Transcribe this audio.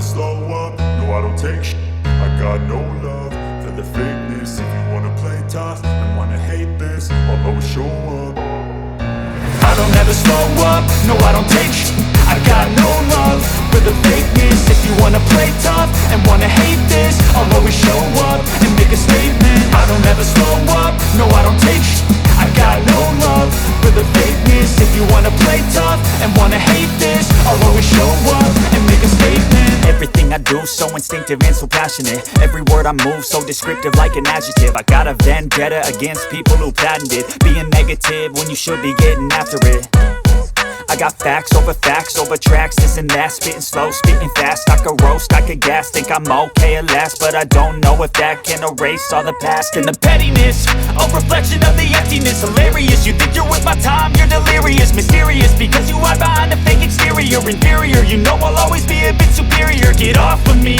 never slow up, no I don't take shit. I got no love for the fakeness. If you wanna play tough and wanna hate this, I'll always show up. I don't ever slow up, no I don't take shit. I got no love for the fakeness. If you wanna play tough and wanna hate this, I'll always show up and make a statement. I don't ever slow up, no I don't take shit. I got no love for the fakeness. If you wanna play tough and wanna hate this, I'll always show up and make a statement. Everything I do so instinctive and so passionate. Every word I move so descriptive like an adjective. I got a vendetta against people who patented being negative when you should be getting after it. I got facts over tracks, this and that. Spitting slow, spitting fast. I could roast, I could gas. Think I'm okay at last, but I don't know if that can erase all the past. And the pettiness, a reflection of the emptiness. Hilarious, you think you're with my time, you're delirious. Mysterious, because you hide behind a fake exterior. Inferior, you know I'll always be a bit superior. Get off of me,